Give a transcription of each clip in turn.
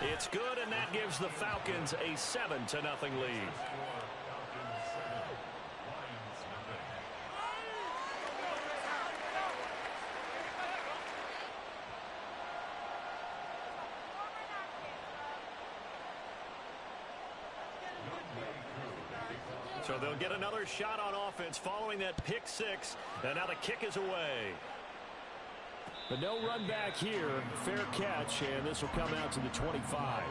It's good, and that gives the Falcons a 7-0 lead. So they'll get another shot on offense following that pick six, and now the kick is away. But no run back here. Fair catch, and this will come out to the 25.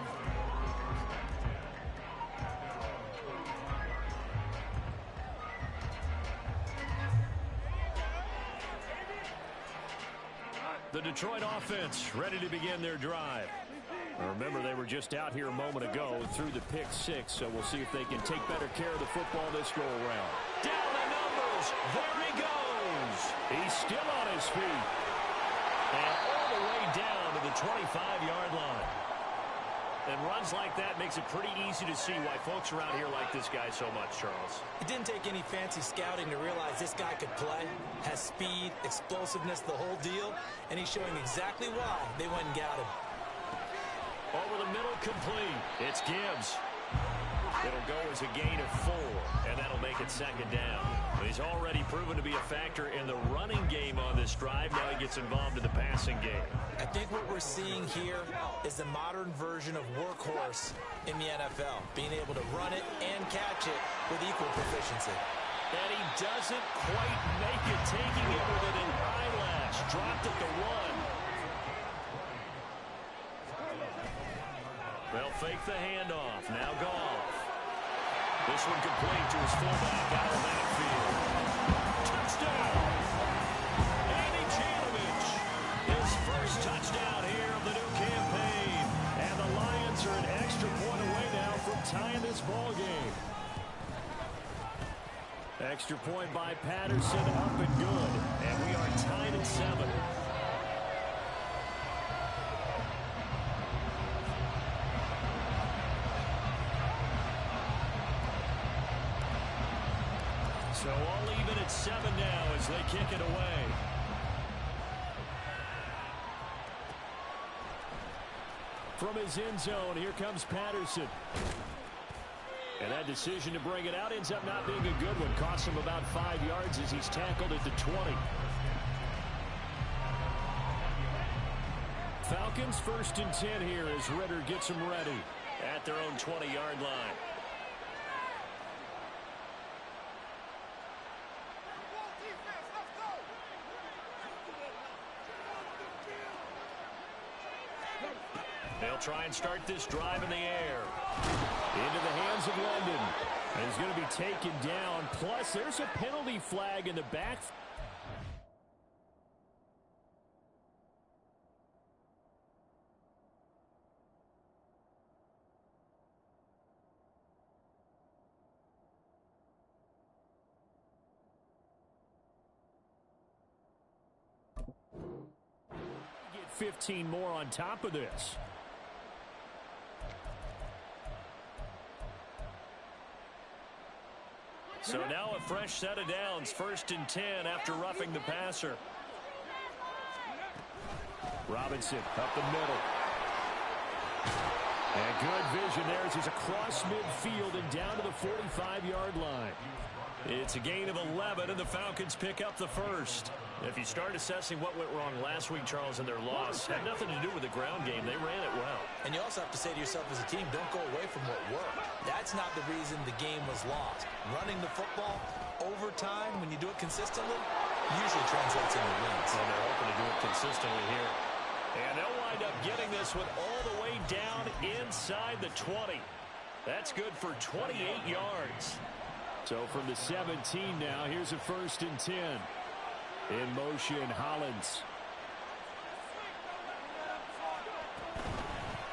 The Detroit offense ready to begin their drive. Remember, they were just out here a moment ago through the pick six, so we'll see if they can take better care of the football this go-around. Down the numbers. There he goes. He's still on his feet. And all the way down to the 25-yard line. And runs like that makes it pretty easy to see why folks around here like this guy so much, Charles. It didn't take any fancy scouting to realize this guy could play, has speed, explosiveness, the whole deal, and he's showing exactly why they went and got him. Over the middle, complete. It's Gibbs. It'll go as a gain of 4, and that'll make it second down. He's already proven to be a factor in the running game on this drive. Now he gets involved in the passing game. I think what we're seeing here is the modern version of workhorse in the NFL, being able to run it and catch it with equal proficiency. And he doesn't quite make it, taking it with an eyelash. Dropped at the 1. They'll fake the handoff. Now Goff. This one complete to his fullback out of the backfield. Touchdown! Andy Janovich, his first touchdown here of the new campaign. And the Lions are an extra point away now from tying this ball game. Extra point by Patterson, up and good. And we are tied at 7. So all even at 7 now as they kick it away. From his end zone, here comes Patterson. And that decision to bring it out ends up not being a good one. Costs him about 5 yards as he's tackled at the 20. Falcons 1st and 10 here as Ritter gets them ready. At their own 20-yard line. They'll try and start this drive in the air. Into the hands of London. And he's going to be taken down. Plus, there's a penalty flag in the back. Get 15 more on top of this. So now a fresh set of downs. 1st and 10 after roughing the passer. Robinson up the middle. And good vision there as he's across midfield and down to the 45-yard line. It's a gain of 11, and the Falcons pick up the first. If you start assessing what went wrong last week, Charles, in their loss, had nothing to do with the ground game. They ran it well. And you also have to say to yourself as a team, don't go away from what worked. That's not the reason the game was lost. Running the football over time, when you do it consistently, usually translates into wins. And they're hoping to do it consistently here. And they'll wind up getting this one all the way down inside the 20. That's good for 28 yards. So from the 17 now, here's a 1st and 10. In motion, Hollins.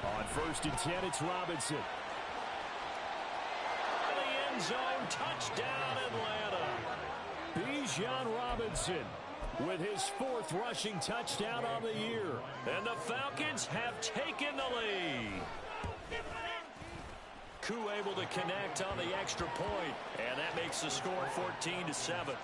On 1st and 10, it's Robinson. In the end zone, touchdown Atlanta. Bijan Robinson with his 4th rushing touchdown on the year. And the Falcons have taken the lead. Koo able to connect on the extra point, and that makes the score 14-7.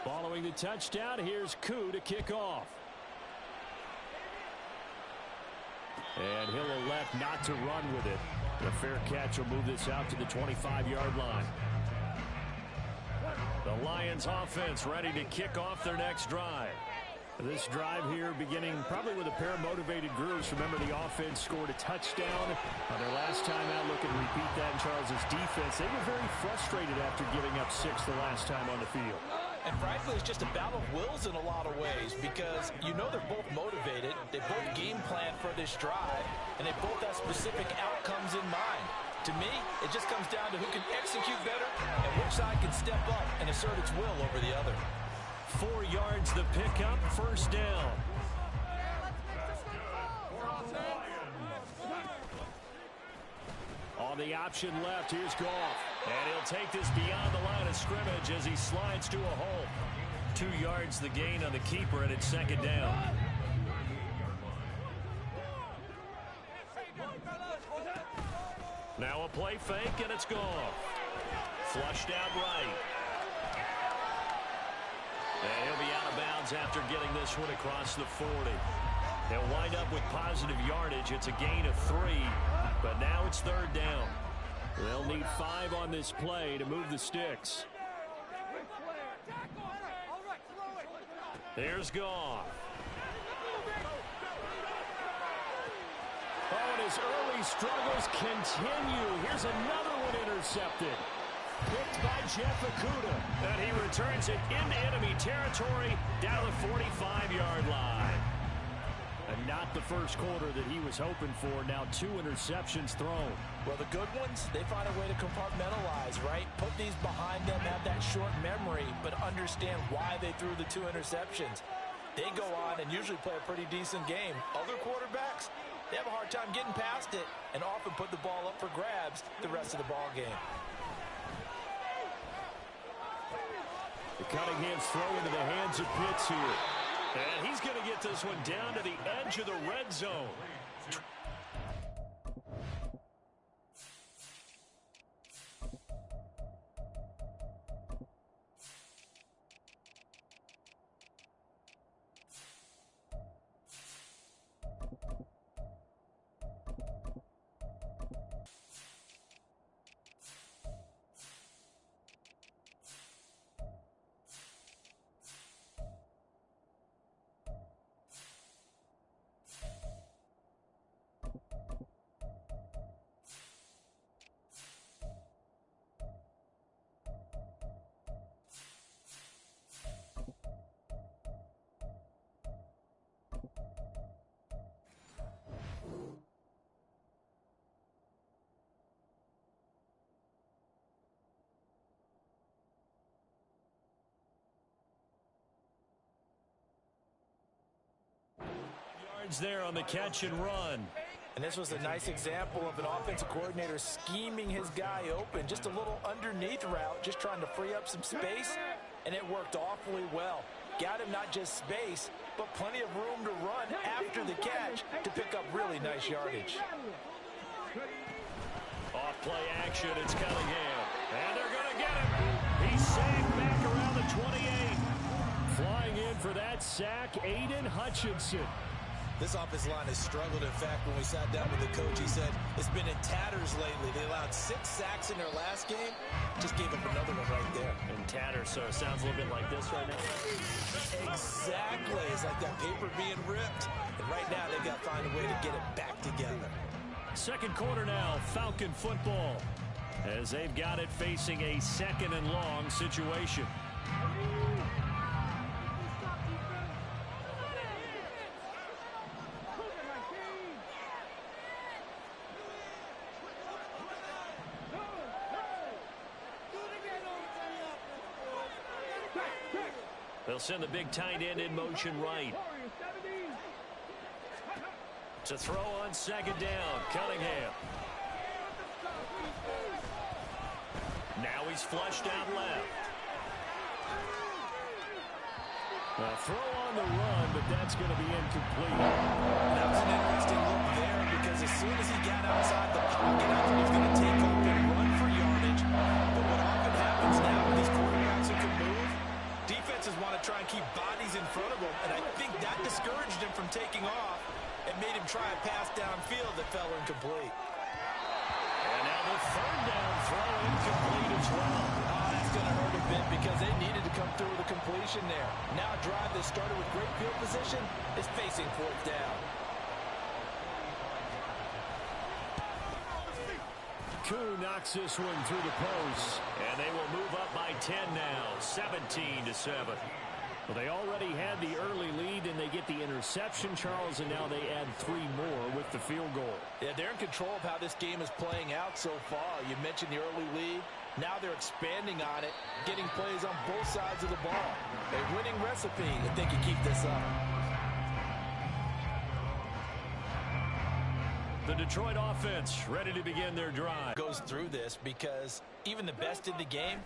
Following the touchdown, here's Koo to kick off. And he'll elect not to run with it. The fair catch will move this out to the 25-yard line. The Lions offense ready to kick off their next drive. This drive here beginning probably with a pair of motivated groups. Remember, the offense scored a touchdown on their last time out. Look and repeat that in Charles's defense. They were very frustrated after giving up 6 the last time on the field. And frankly, it's just a battle of wills in a lot of ways because you know they're both motivated. They both game plan for this drive, and they both have specific outcomes in mind. To me, it just comes down to who can execute better and which side can step up and assert its will over the other. 4 yards the pickup, first down. On the option left, here's Goff. And he'll take this beyond the line of scrimmage as he slides to a hole. 2 yards the gain on the keeper, and it's second down. Now a play fake, and it's Goff. Flushed out right. And he'll be out of bounds after getting this one across the 40. They'll wind up with positive yardage. It's a gain of 3, but now it's third down. They'll need 5 on this play to move the sticks. There's Goff. Oh, and his early struggles continue. Here's another one intercepted. Picked by Jeff Okudah. And he returns it into enemy territory down the 45-yard line. And not the first quarter that he was hoping for. Now 2 interceptions thrown. Well, the good ones, they find a way to compartmentalize, right? Put these behind them, have that short memory, but understand why they threw the 2 interceptions. They go on and usually play a pretty decent game. Other quarterbacks, they have a hard time getting past it and often put the ball up for grabs the rest of the ball game. The Cunningham's throw into the hands of Pitts here. And he's going to get this one down to the edge of the red zone. There on the catch and run. And this was a nice example of an offensive coordinator scheming his guy open. Just a little underneath route, just trying to free up some space, and it worked awfully well. Got him not just space, but plenty of room to run after the catch to pick up really nice yardage. Off play action, it's Cunningham. And they're going to get him. He's sacked back around the 28. Flying in for that sack, Aiden Hutchinson. This offensive line has struggled. In fact, when we sat down with the coach, he said it's been in tatters lately. They allowed 6 sacks in their last game. Just gave up another one right there. In tatters, so it sounds a little bit like this right now. Exactly. It's like that paper being ripped. And right now, they've got to find a way to get it back together. Second quarter now, Falcon football. As they've got it facing a 2nd and long situation. They'll send the big tight end in motion right. To throw on 2nd down, Cunningham. Now he's flushed out left. A throw on the run, but that's going to be incomplete. That was an interesting look there because as soon as he got outside the pocket, I thought he was going to take off and run for yardage. But what often happens now with these quarterbacks who can move, defenses want discouraged him from taking off and made him try a pass downfield that fell incomplete. And now the third down throw incomplete as well. Oh, that's going to hurt a bit because they needed to come through with a completion there. Now a drive that started with great field position is facing fourth down. Koo knocks this one through the post. And they will move up by 10 now, 17-7. Well, they already had the early lead, and they get the interception, Charles, and now they add 3 more with the field goal. Yeah, they're in control of how this game is playing out so far. You mentioned the early lead. Now they're expanding on it, getting plays on both sides of the ball. A winning recipe if they can keep this up. The Detroit offense ready to begin their drive. Goes through this because even the best in the game,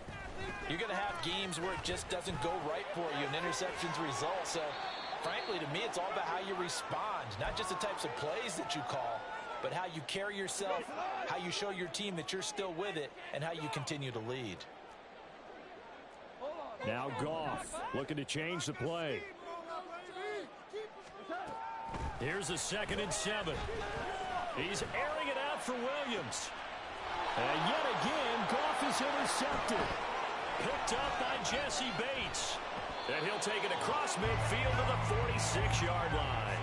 you're going to have games where it just doesn't go right for you and interceptions result. So, frankly, to me, it's all about how you respond, not just the types of plays that you call, but how you carry yourself, how you show your team that you're still with it, and how you continue to lead. Now Goff looking to change the play. Here's a 2nd and 7. He's airing it out for Williams. And yet again, Goff is intercepted. Picked up by Jesse Bates. And he'll take it across midfield to the 46-yard line.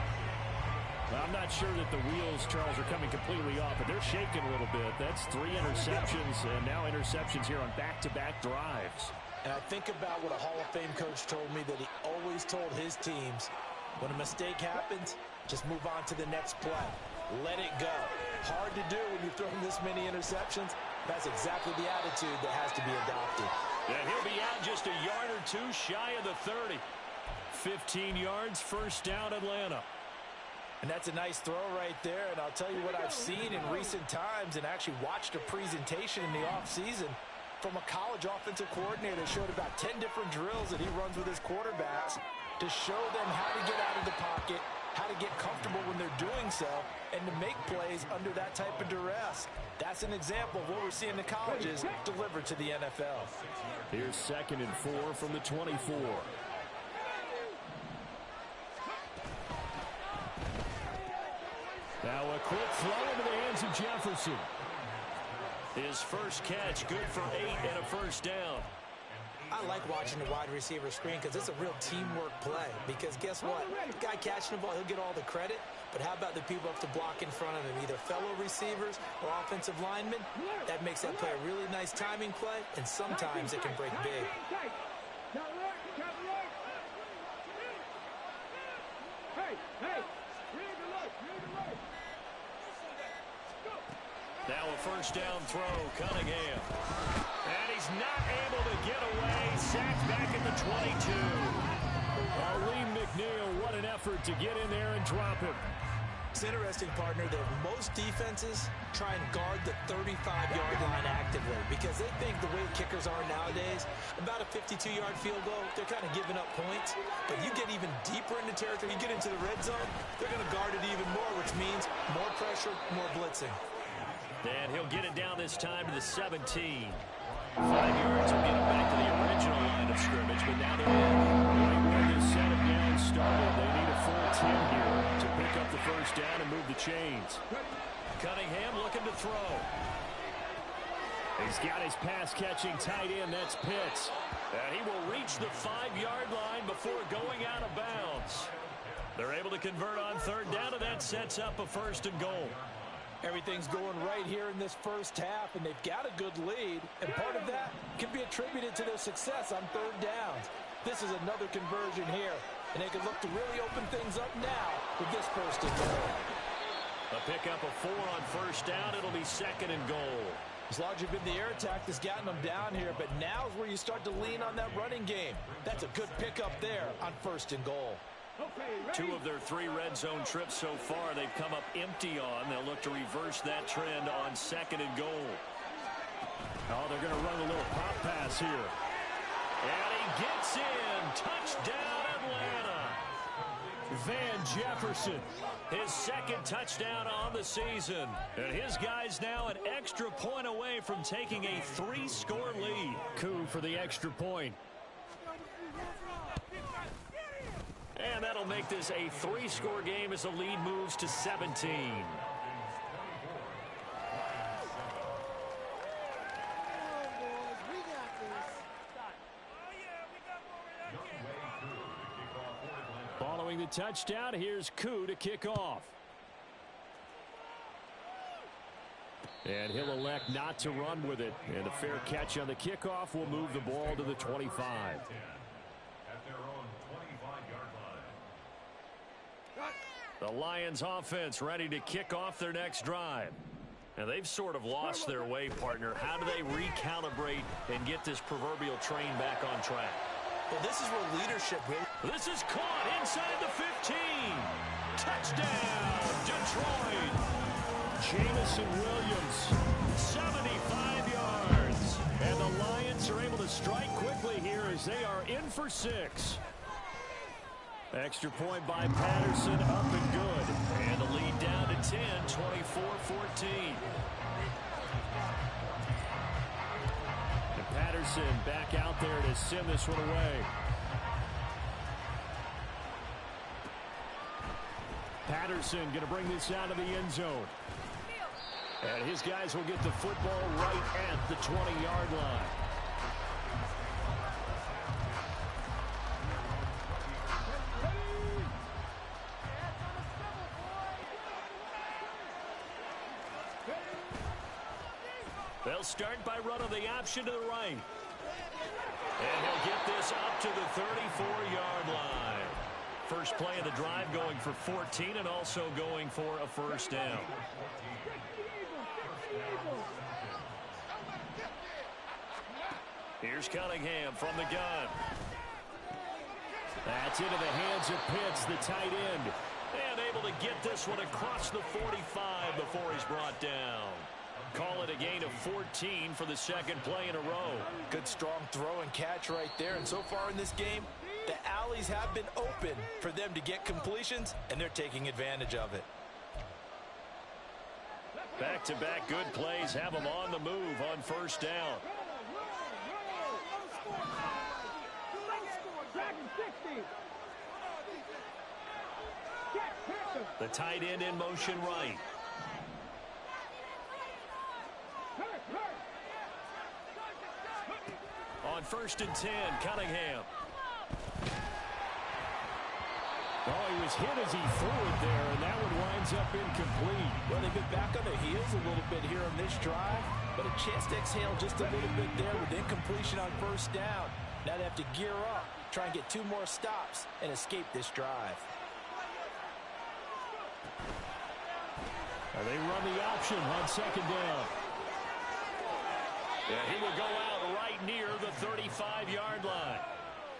Well, I'm not sure that the wheels, Charles, are coming completely off, but they're shaking a little bit. That's 3 interceptions, and now interceptions here on back-to-back drives. And I think about what a Hall of Fame coach told me that he always told his teams, when a mistake happens, just move on to the next play. Let it go. Hard to do when you've thrown this many interceptions. That's exactly the attitude that has to be adopted. And he'll be out just a yard or 2 shy of the 30. 15 yards, first down, Atlanta. And that's a nice throw right there. And I'll tell you what I've seen in recent times and actually watched a presentation in the offseason from a college offensive coordinator that showed about 10 different drills that he runs with his quarterbacks to show them how to get out of the pocket, how to get comfortable when they're doing so, and to make plays under that type of duress. That's an example of what we're seeing in the colleges delivered to the NFL. Here's 2nd and 4 from the 24. Now a quick throw into the hands of Jefferson. His first catch, good for 8 and a first down. I like watching the wide receiver screen because it's a real teamwork play. Because guess what? The guy catching the ball, he'll get all the credit. But how about the people up to block in front of him, either fellow receivers or offensive linemen? That makes that play a really nice timing play, and sometimes it can break big. Now a first down throw, Cunningham. And he's not able to get away. Sacked back at the 22. Lee McNeil, what an effort to get in there and drop him. It's interesting, partner, that most defenses try and guard the 35-yard line actively because they think the way kickers are nowadays, about a 52-yard field goal, they're kind of giving up points. But you get even deeper into territory, you get into the red zone, they're going to guard it even more, which means more pressure, more blitzing. And he'll get it down this time to the 17. 5 yards will get him back to the original line of scrimmage, but now they're right where this set of downs started. They need a full 10 here to pick up the first down and move the chains. Cunningham looking to throw. He's got his pass-catching tight end. That's Pitts. And he will reach the 5-yard line before going out of bounds. They're able to convert on third down, and that sets up a 1st and goal. Everything's going right here in this first half, and they've got a good lead, and part of that can be attributed to their success on third downs. This is another conversion here, and they can look to really open things up now with this 1st and goal. A pickup of 4 on first down. It'll be 2nd and goal. As large as been the air attack that's gotten them down here, but now is where you start to lean on that running game. That's a good pickup there on 1st and goal. 2 of their 3 red zone trips so far they've come up empty on. They'll look to reverse that trend on 2nd and goal. Oh, they're going to run a little pop pass here. And he gets in. Touchdown, Atlanta. Van Jefferson. His 2nd touchdown on the season. And his guys now an extra point away from taking a 3-score lead. Koo for the extra point. And that'll make this a 3-score game as the lead moves to 17. Following the touchdown, here's Koo to kick off. And he'll elect not to run with it. And a fair catch on the kickoff will move the ball to the 25. The Lions offense ready to kick off their next drive. And they've sort of lost their way, partner. How do they recalibrate and get this proverbial train back on track? Well, this is where leadership really... This is caught inside the 15. Touchdown, Detroit. Jamison Williams, 75 yards. And the Lions are able to strike quickly here as they are in for 6. Extra point by Patterson, up and good. And the lead down to 10, 24-14. And Patterson back out there to send this one away. Patterson going to bring this out of the end zone. And his guys will get the football right at the 20-yard line. They'll start by running the option to the right. And he'll get this up to the 34-yard line. First play of the drive going for 14 and also going for a first down. Here's Cunningham from the gun. That's into the hands of Pitts, the tight end. And able to get this one across the 45 before he's brought down. Call it a gain of 14 for the second play in a row. Good strong throw and catch right there. And so far in this game, the alleys have been open for them to get completions, and they're taking advantage of it. Back-to-back good plays have them on the move on first down. The tight end in motion right. On 1st and 10, Cunningham. Oh, he was hit as he threw it there, and that one winds up incomplete. Well, they've been back on their heels a little bit here on this drive, but a chance to exhale just a little bit there with incompletion on first down. Now they have to gear up, try and get 2 more stops, and escape this drive. And they run the option on second down. And he will go out right near the 35-yard line.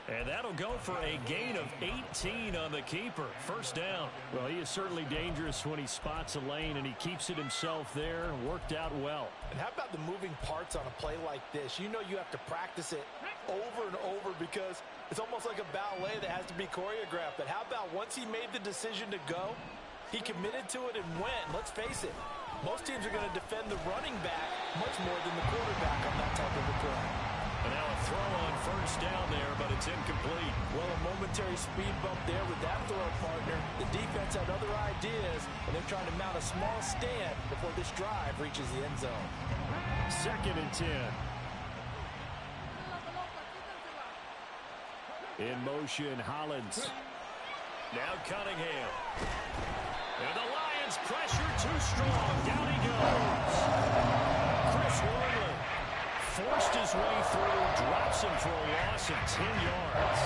And that'll go for a gain of 18 on the keeper. First down. Well, he is certainly dangerous when he spots a lane, and he keeps it himself there. Worked out well. And how about the moving parts on a play like this? You know you have to practice it over and over because it's almost like a ballet that has to be choreographed. But how about once he made the decision to go, he committed to it and went. Let's face it, most teams are going to defend the running back much more than the quarterback on that type of a play. And now a throw on first down there, but it's incomplete. Well, a momentary speed bump there with that throw, partner. The defense had other ideas, and they're trying to mount a small stand before this drive reaches the end zone. 2nd and 10. In motion, Hollins. Now Cunningham. And the Lions pressure too strong. Down he goes. Chris Worley forced his way through, drops him for a loss of 10 yards.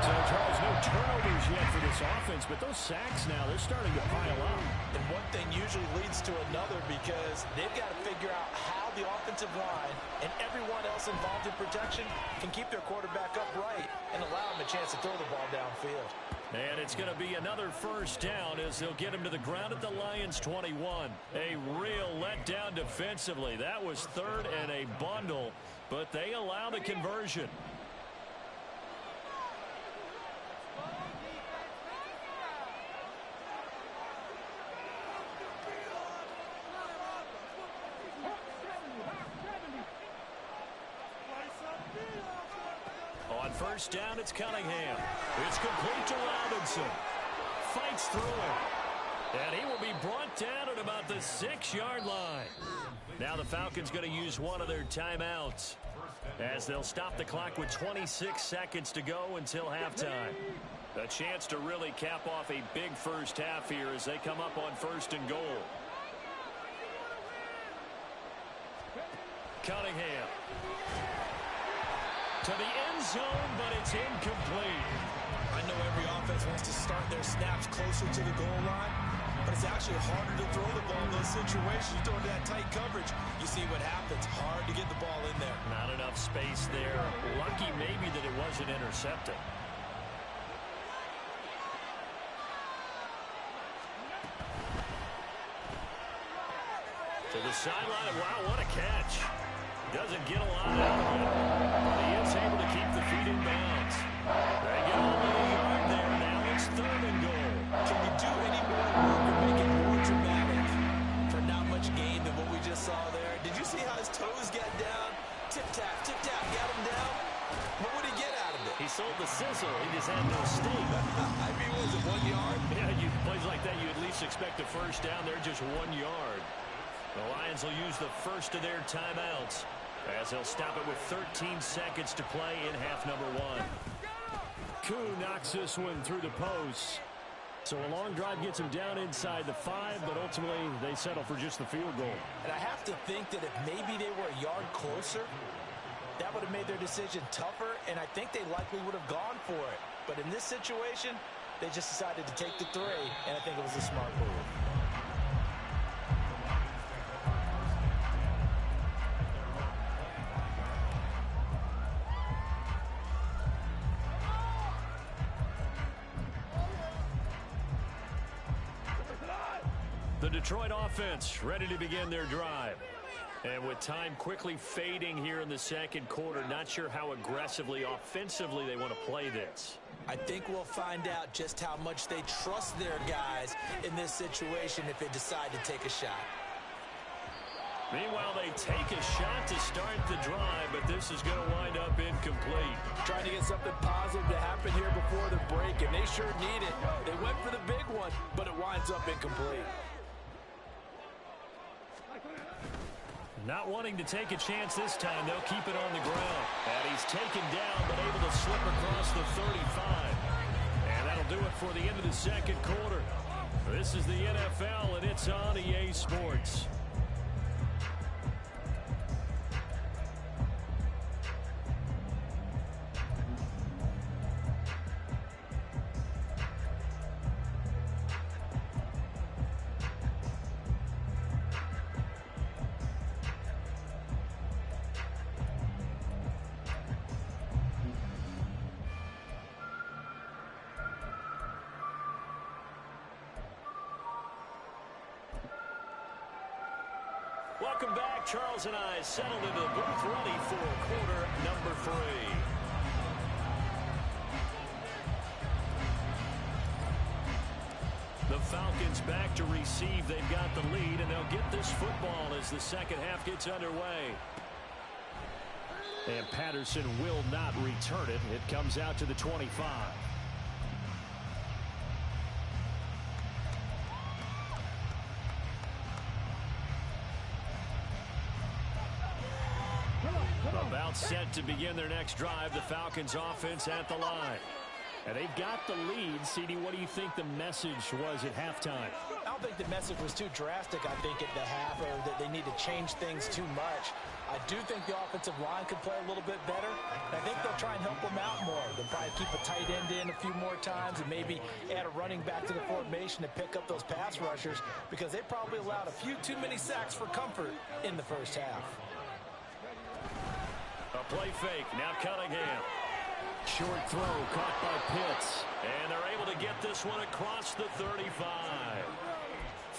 So, Charles, no turnovers yet for this offense, but those sacks now, they're starting to pile up. And one thing usually leads to another because they've got to figure out how the offensive line and everyone else involved in protection can keep their quarterback upright and allow him a chance to throw the ball downfield. And it's going to be another first down as they'll get him to the ground at the Lions' 21. A real letdown defensively. That was 3rd and a bundle, but they allow the conversion. On first down, it's Cunningham. It's complete to Robinson. Fights through it. And he will be brought down at about the 6-yard line. Now the Falcons going to use one of their timeouts, as they'll stop the clock with 26 seconds to go until halftime. A chance to really cap off a big first half here as they come up on first and goal. Cunningham. To the end zone, but it's incomplete. I know every offense wants to start their snaps closer to the goal line, but it's actually harder to throw the ball in those situations. You throw into that tight coverage, you see what happens. Hard to get the ball in there. Not enough space there. Lucky maybe that it wasn't intercepted. To the sideline. Wow, what a catch. Doesn't get a lot out of it, but he is able to keep the feet in bounds. They get only a yard there. Now it's third and goal. Can you do any more work or make it more dramatic for not much gain than what we just saw there? Did you see how his toes got down? Tip-tap, got him down. What would he get out of it? He sold the sizzle. He just had no sting. I mean, was it 1 yard? Yeah, plays like that, you at least expect a first down. They're just 1 yard. The Lions will use the first of their timeouts, as they'll stop it with 13 seconds to play in half number 1. Koo knocks this one through the post. So a long drive gets him down inside the 5, but ultimately they settle for just the field goal. And I have to think that if maybe they were a yard closer, that would have made their decision tougher, and I think they likely would have gone for it. But in this situation, they just decided to take the 3, and I think it was a smart move. The Detroit offense ready to begin their drive. And with time quickly fading here in the second quarter, not sure how aggressively, offensively they want to play this. I think we'll find out just how much they trust their guys in this situation if they decide to take a shot. Meanwhile, they take a shot to start the drive, but this is going to wind up incomplete. Trying to get something positive to happen here before the break, and they sure need it. They went for the big one, but it winds up incomplete. Not wanting to take a chance this time, they'll keep it on the ground. And he's taken down, but able to slip across the 35. And that'll do it for the end of the second quarter. This is the NFL, and it's on EA Sports. Welcome back. Charles and I settled into the booth, ready for quarter number 3. The Falcons back to receive. They've got the lead, and they'll get this football as the second half gets underway. And Patterson will not return it. It comes out to the 25. About set to begin their next drive. The Falcons offense at the line. And they've got the lead. CD, what do you think the message was at halftime? I don't think the message was too drastic, I think, at the half, or that they need to change things too much. I do think the offensive line could play a little bit better. And I think they'll try and help them out more. They'll probably keep a tight end in a few more times and maybe add a running back to the formation to pick up those pass rushers, because they probably allowed a few too many sacks for comfort in the first half. A play fake. Now Cunningham. Short throw caught by Pitts. And they're able to get this one across the 35.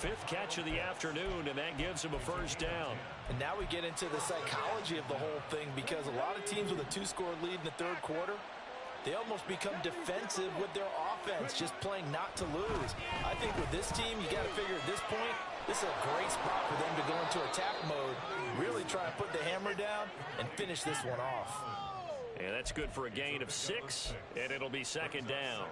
5th catch of the afternoon, and that gives him a first down. And now we get into the psychology of the whole thing, because a lot of teams with a 2-score lead in the third quarter, they almost become defensive with their offense, just playing not to lose. I think with this team, you got to figure at this point, this is a great spot for them to go into attack mode, really try to put the hammer down and finish this one off. And that's good for a gain of 6, and it'll be second down.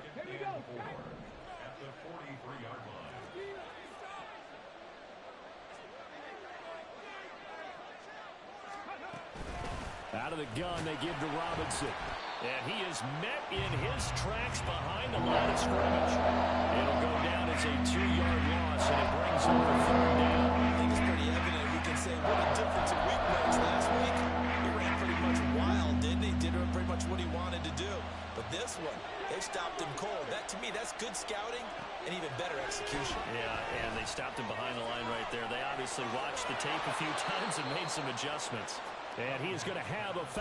Out of the gun, they give to Robinson. And he is met in his tracks behind the line of scrimmage. It'll go down as a 2-yard loss, and it brings him to third down. I think it's pretty evident. We can say what a difference in week makes. Last week, he ran pretty much wild, didn't he? Did pretty much what he wanted to do. But this one, they stopped him cold. That, to me, that's good scouting and even better execution. Yeah, and they stopped him behind the line right there. They obviously watched the tape a few times and made some adjustments. And he is going to have a